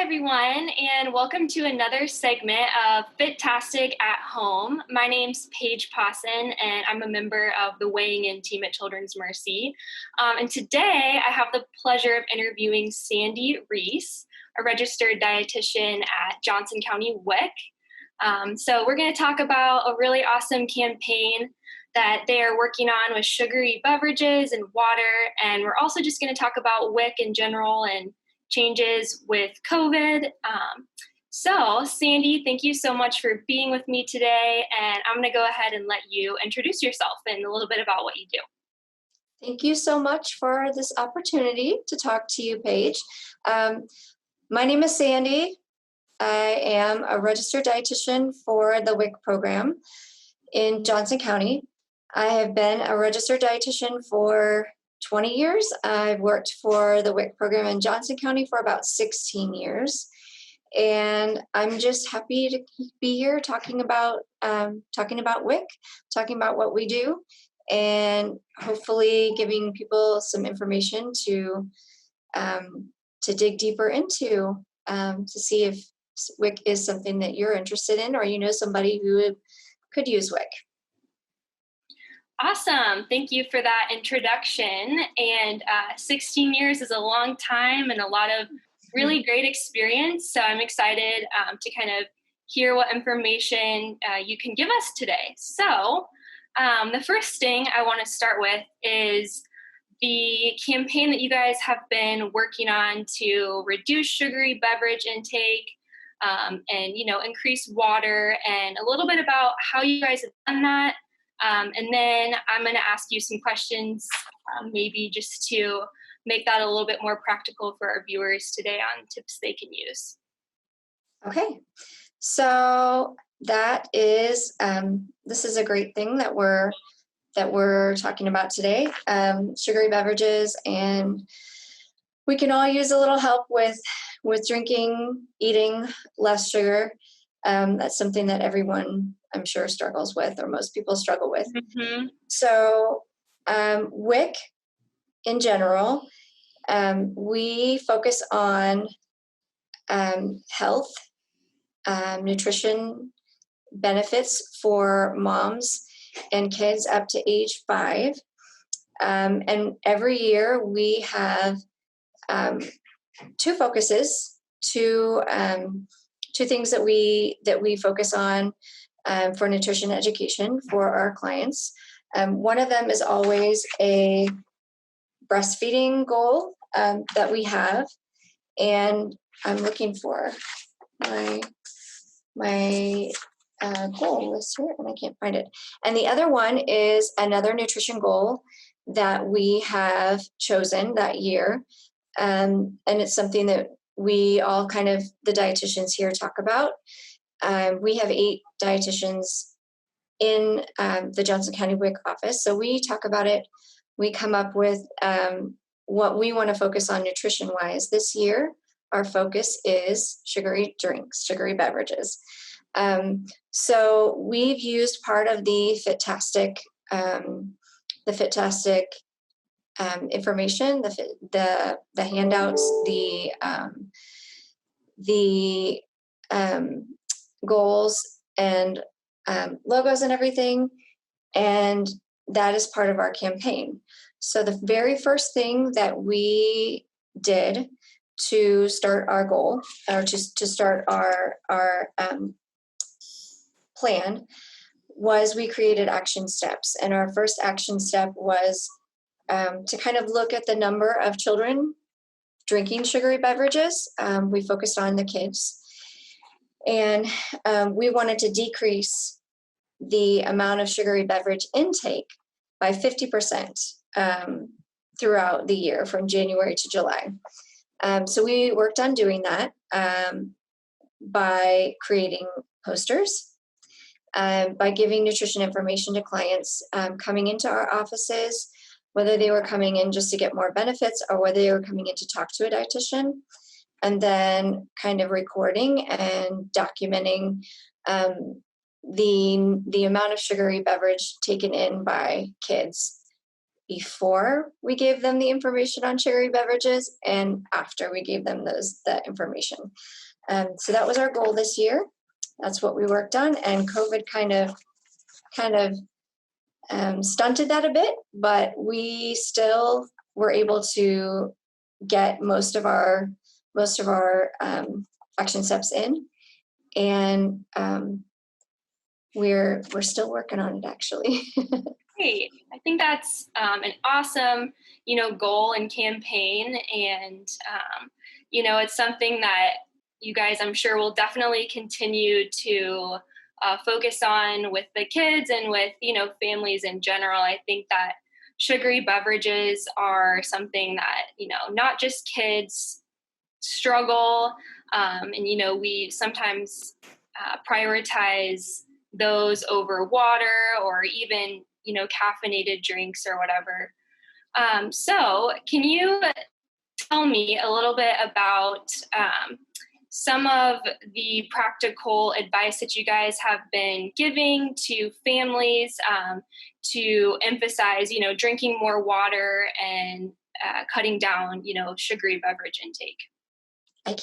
everyone, and welcome to another segment of Fit-tastic at Home. My name's Paige Pawson, and I'm a member of the Weighing In team at Children's Mercy. And today, I have the pleasure of interviewing Sandy Reece, a registered dietitian at Johnson County WIC. So we're going to talk about a really awesome campaign that they are working on with sugary beverages and water, and we're also just going to talk about WIC in general and changes with COVID. So Sandy, thank you so much for being with me today. And I'm going to go ahead and let you introduce yourself and a little bit about what you do. Thank you so much for this opportunity to talk to you, Paige. My name is Sandy. I am a registered dietitian for the WIC program in Johnson County. I have been a registered dietitian for 20 years. I've worked for the WIC program in Johnson County for about 16 years. And I'm just happy to be here talking about WIC, talking about what we do, and hopefully giving people some information to dig deeper into, to see if WIC is something that you're interested in, or you know somebody who could use WIC. Awesome. Thank you for that introduction. And 16 years is a long time and a lot of really great experience. So I'm excited to kind of hear what information you can give us today. So the first thing I want to start with is the campaign that you guys have been working on to reduce sugary beverage intake and, increase water, and a little bit about how you guys have done that. And then I'm going to ask you some questions, maybe just to make that a little bit more practical for our viewers today on tips they can use. Okay, so that is this is a great thing that we're talking about today, sugary beverages, and we can all use a little help with drinking, eating less sugar. That's something that everyone, I'm sure, struggles with, or most people struggle with. Mm-hmm. So WIC in general, we focus on health, nutrition benefits for moms and kids up to age 5. And every year we have 2 focuses, two things that we focus on for nutrition education for our clients. One of them is always a breastfeeding goal that we have, and I'm looking for my goal list here, and I can't find it. And the other one is another nutrition goal that we have chosen that year, and it's something that we all the dietitians here talk about. We have 8 dietitians in the Johnson County WIC office. So we talk about it. We come up with what we want to focus on nutrition-wise. This year, our focus is sugary drinks, sugary beverages. So we've used part of the Fit-tastic, information, the handouts, the goals and logos and everything, and that is part of our campaign. So the very first thing that we did to start our goal, or to start our plan, was we created action steps. And our first action step was to kind of look at the number of children drinking sugary beverages. We focused on the kids, and we wanted to decrease the amount of sugary beverage intake by 50% throughout the year from January to July. So we worked on doing that by creating posters, by giving nutrition information to clients coming into our offices, whether they were coming in just to get more benefits or whether they were coming in to talk to a dietitian, and then kind of recording and documenting the amount of sugary beverage taken in by kids before we gave them the information on sugary beverages and after we gave them that information. So that was our goal this year. That's what we worked on, and COVID kind of stunted that a bit, but we still were able to get most of our action steps in, and we're still working on it, actually. Great. I think that's an awesome, goal and campaign, and it's something that you guys, I'm sure, will definitely continue to focus on with the kids and with families in general. I think that sugary beverages are something that not just kids struggle, and we sometimes prioritize those over water or even caffeinated drinks or whatever. So can you tell me a little bit about some of the practical advice that you guys have been giving to families to emphasize, drinking more water and cutting down, sugary beverage intake? I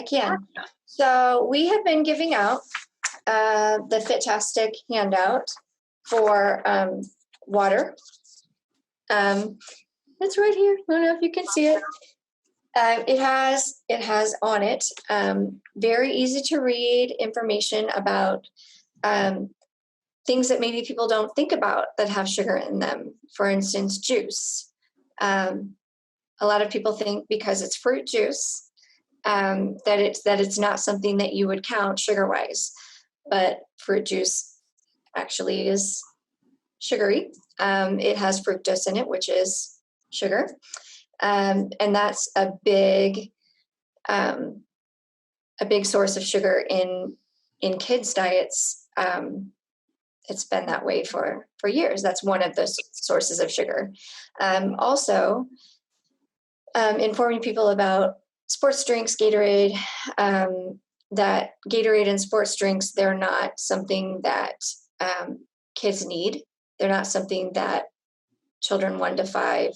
can. So we have been giving out the Fit-tastic handout for water. It's right here. I don't know if you can see it. It has on it very easy to read information about things that maybe people don't think about that have sugar in them. For instance, juice. A lot of people think because it's fruit juice that it's not something that you would count sugar-wise, but fruit juice actually is sugary. It has fructose in it, which is sugar. And that's a big source of sugar in kids' diets. It's been that way for years. That's one of the sources of sugar. Also, informing people about sports drinks, Gatorade, that Gatorade and sports drinks, they're not something that kids need. They're not something that children 1 to 5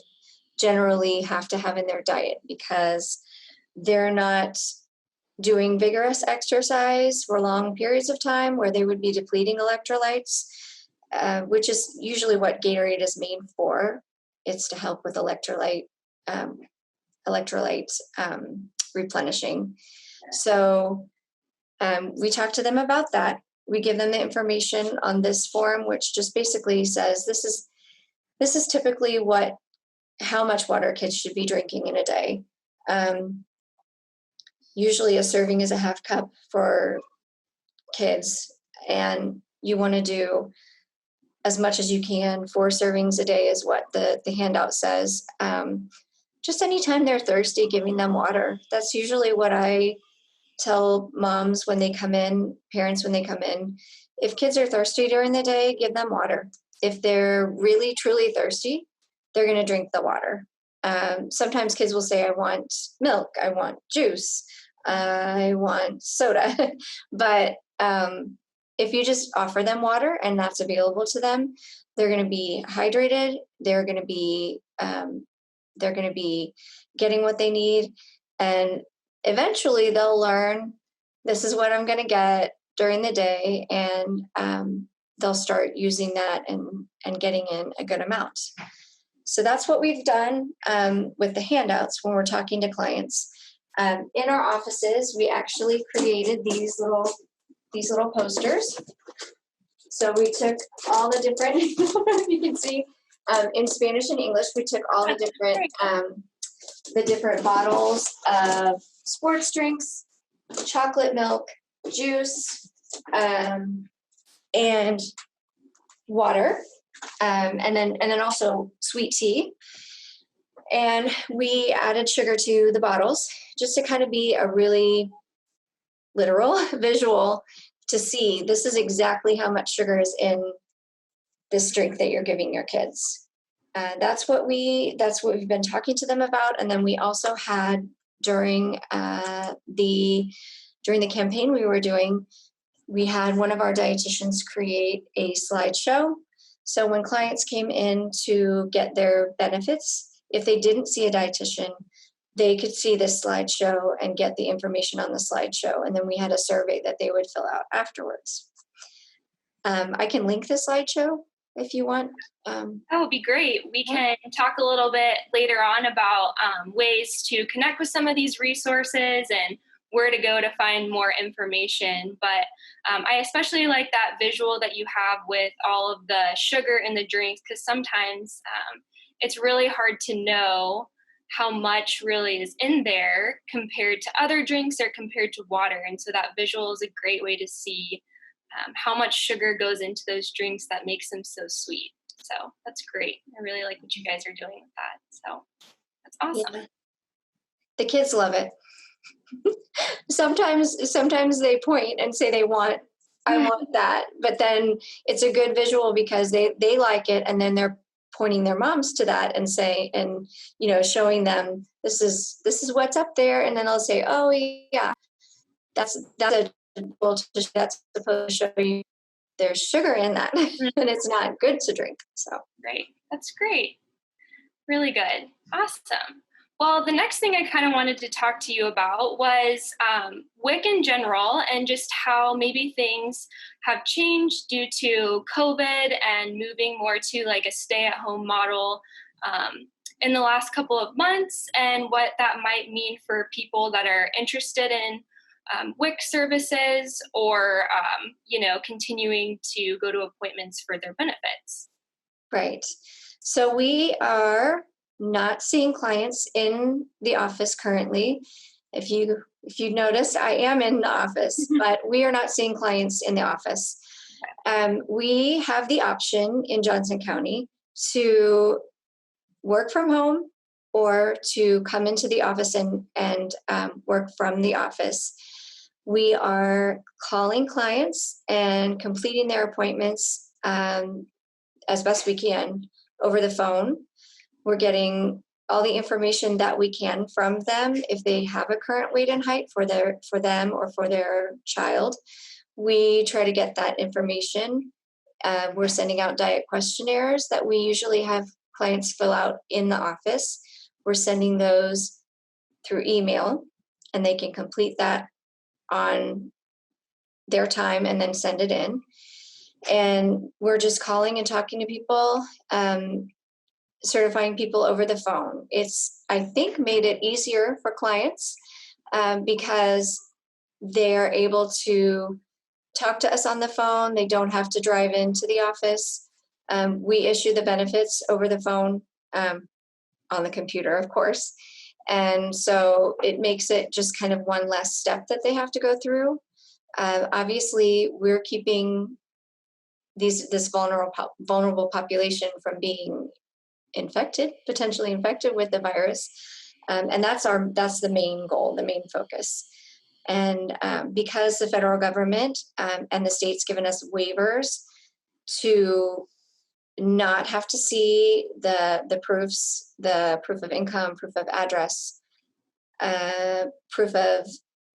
generally have to have in their diet because they're not doing vigorous exercise for long periods of time where they would be depleting electrolytes, which is usually what Gatorade is made for. It's to help with electrolyte replenishing. So we talk to them about that. We give them the information on this form, which just basically says this is typically how much water kids should be drinking in a day. Usually a serving is a half cup for kids, and you want to do as much as you can. 4 servings a day is what the handout says. Just anytime they're thirsty, giving them water. That's usually what I tell moms when they come in, parents when they come in. If kids are thirsty during the day, give them water. If they're really, truly thirsty, they're going to drink the water. Sometimes kids will say, I want milk, I want juice, I want soda. But if you just offer them water and that's available to them, they're going to be hydrated. They're going to be getting what they need. And eventually they'll learn this is what I'm going to get during the day. And they'll start using that and getting in a good amount. So that's what we've done with the handouts when we're talking to clients. In our offices, we actually created these little posters. So we took all the different, I don't know if you can see, in Spanish and English, we took all the different bottles of sports drinks, chocolate milk, juice, and water. And then also sweet tea. And we added sugar to the bottles just to kind of be a really literal visual to see this is exactly how much sugar is in this drink that you're giving your kids. That's what we've been talking to them about. And then we also had during the campaign we were doing, we had one of our dietitians create a slideshow So when clients came in to get their benefits, if they didn't see a dietitian, they could see this slideshow and get the information on the slideshow. And then we had a survey that they would fill out afterwards. I can link the slideshow if you want. That would be great. We can talk a little bit later on about ways to connect with some of these resources and where to go to find more information. But I especially like that visual that you have with all of the sugar in the drinks, because sometimes it's really hard to know how much really is in there compared to other drinks or compared to water. And so that visual is a great way to see how much sugar goes into those drinks that makes them so sweet. So that's great. I really like what you guys are doing with that. So that's awesome. Yeah. The kids love it. Sometimes they point and say I want that. But then it's a good visual because they like it, and then they're pointing their moms to that and showing them this is what's up there, and then they'll say, oh yeah, that's that's supposed to show you there's sugar in that and it's not good to drink. So great. That's great. Really good. Awesome. Well, the next thing I kind of wanted to talk to you about was WIC in general, and just how maybe things have changed due to COVID and moving more to like a stay-at-home model in the last couple of months, and what that might mean for people that are interested in WIC services or, continuing to go to appointments for their benefits. Right. So we are not seeing clients in the office currently. If you noticed, I am in the office, but we are not seeing clients in the office. We have the option in Johnson County to work from home or to come into the office and work from the office. We are calling clients and completing their appointments as best we can over the phone. We're getting all the information that we can from them. If they have a current weight and height for them or for their child, we try to get that information. We're sending out diet questionnaires that we usually have clients fill out in the office. We're sending those through email, and they can complete that on their time and then send it in. And we're just calling and talking to people, certifying people over the phone. It's, I think, made it easier for clients because they're able to talk to us on the phone. They don't have to drive into the office. We issue the benefits over the phone on the computer, of course. And so it makes it just kind of one less step that they have to go through. Obviously, we're keeping this vulnerable population from being potentially infected with the virus. And that's the main goal, the main focus. And because the federal government and the state's given us waivers to not have to see the proofs, the proof of income, proof of address, proof of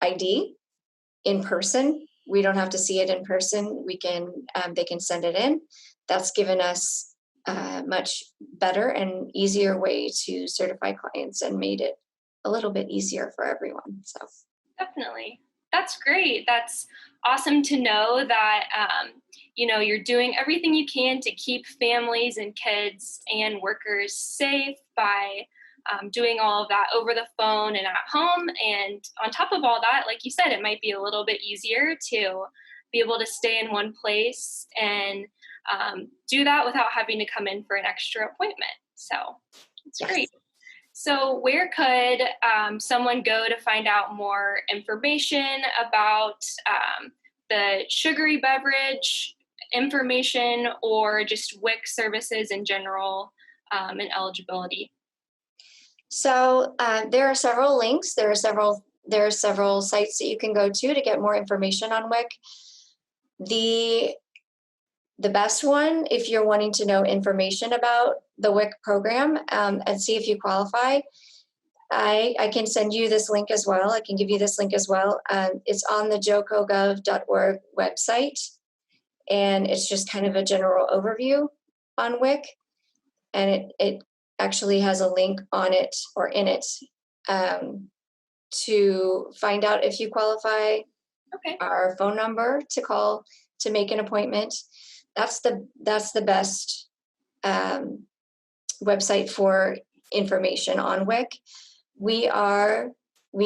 ID in person. We don't have to see it in person. They can send it in. That's given us a much better and easier way to certify clients and made it a little bit easier for everyone. So definitely. That's great. That's awesome to know that, you're doing everything you can to keep families and kids and workers safe by doing all of that over the phone and at home. And on top of all that, like you said, it might be a little bit easier to be able to stay in one place and do that without having to come in for an extra appointment. So it's great. So where could someone go to find out more information about the Sugary beverage information, or just WIC services in general and eligibility? So there are several links. There are several sites that you can go to get more information on WIC. The best one, if you're wanting to know information about the WIC program and see if you qualify, I can send you this link as well. I can give you this link as well. It's on the jocogov.org website, and it's just kind of a general overview. on WIC, and it actually has a link on it or in it to find out if you qualify. Okay. Our phone number to call to make an appointment. That's the best website for information on WIC. We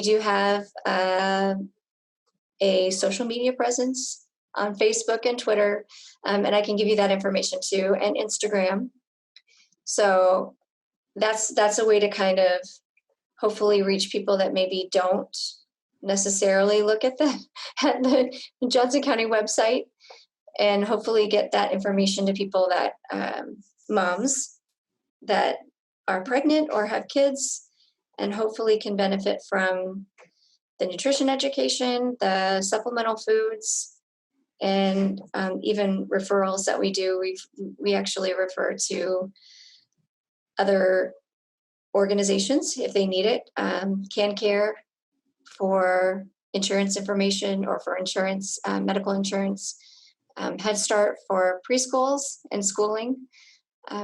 do have a social media presence on Facebook and Twitter, and I can give you that information too, and Instagram. So that's a way to kind of hopefully reach people that maybe don't necessarily look at the Johnson County website, and hopefully get that information to people that moms that are pregnant or have kids, and hopefully can benefit from the nutrition education, the supplemental foods, and even referrals that we do. We actually refer to other organizations if they need it. Can Care for insurance information or for insurance, medical insurance. Head Start for preschools and schooling.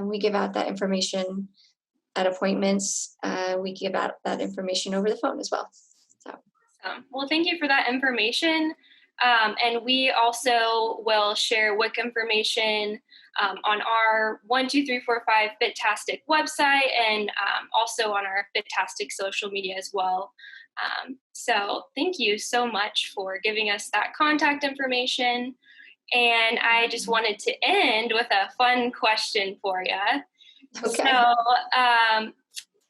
We give out that information at appointments. We give out that information over the phone as well. So. Well, thank you for that information. And we also will share WIC information on our 12345 Fit-tastic website, and also on our Fit-tastic social media as well. So thank you so much for giving us that contact information. And I just wanted to end with a fun question for you. Okay. So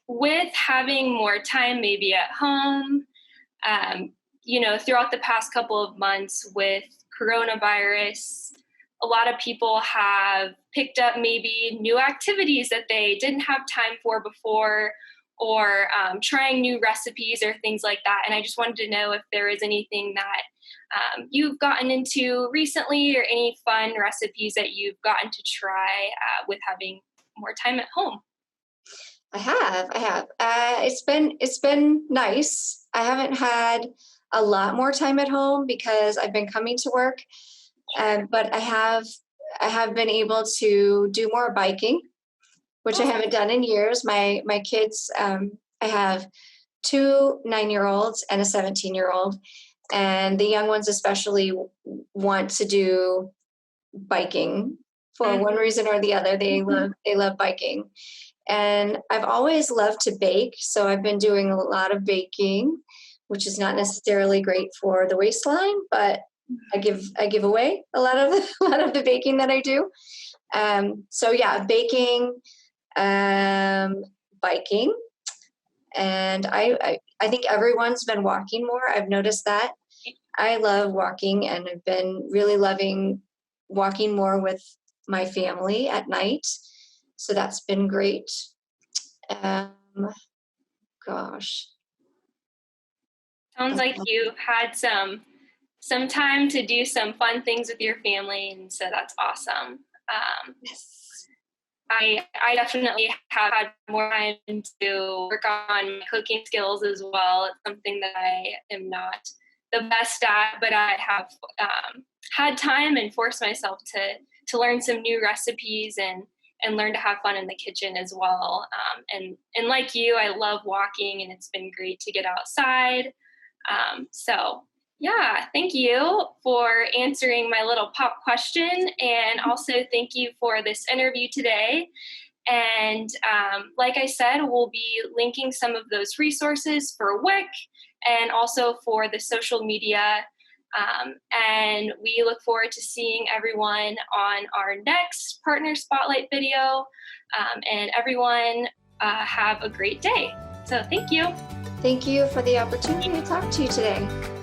with having more time maybe at home, throughout the past couple of months with coronavirus, a lot of people have picked up maybe new activities that they didn't have time for before, or trying new recipes or things like that. And I just wanted to know if there is anything that you've gotten into recently, or any fun recipes that you've gotten to try with having more time at home. I have. It's been nice. I haven't had a lot more time at home because I've been coming to work, but I have been able to do more biking, which I haven't done in years. My kids, I have 2 9-year-olds and a 17-year-old, and the young ones especially want to do biking for one reason or the other. They love biking. And I've always loved to bake, so I've been doing a lot of baking, which is not necessarily great for the waistline, but I give away a lot of the baking that I do. So yeah, baking, biking, and I think everyone's been walking more. I've noticed that. I love walking, and I've been really loving walking more with my family at night. So that's been great. Gosh. Sounds like you've had some time to do some fun things with your family, and so that's awesome. Yes. I definitely have had more time to work on my cooking skills as well. It's something that I am not the best at, but I have had time and forced myself to learn some new recipes and learn to have fun in the kitchen as well. And like you, I love walking, and it's been great to get outside. So yeah, thank you for answering my little pop question. And also thank you for this interview today. And like I said, we'll be linking some of those resources for WIC and also for the social media. And we look forward to seeing everyone on our next Partner Spotlight video. And everyone have a great day. So thank you. Thank you for the opportunity to talk to you today.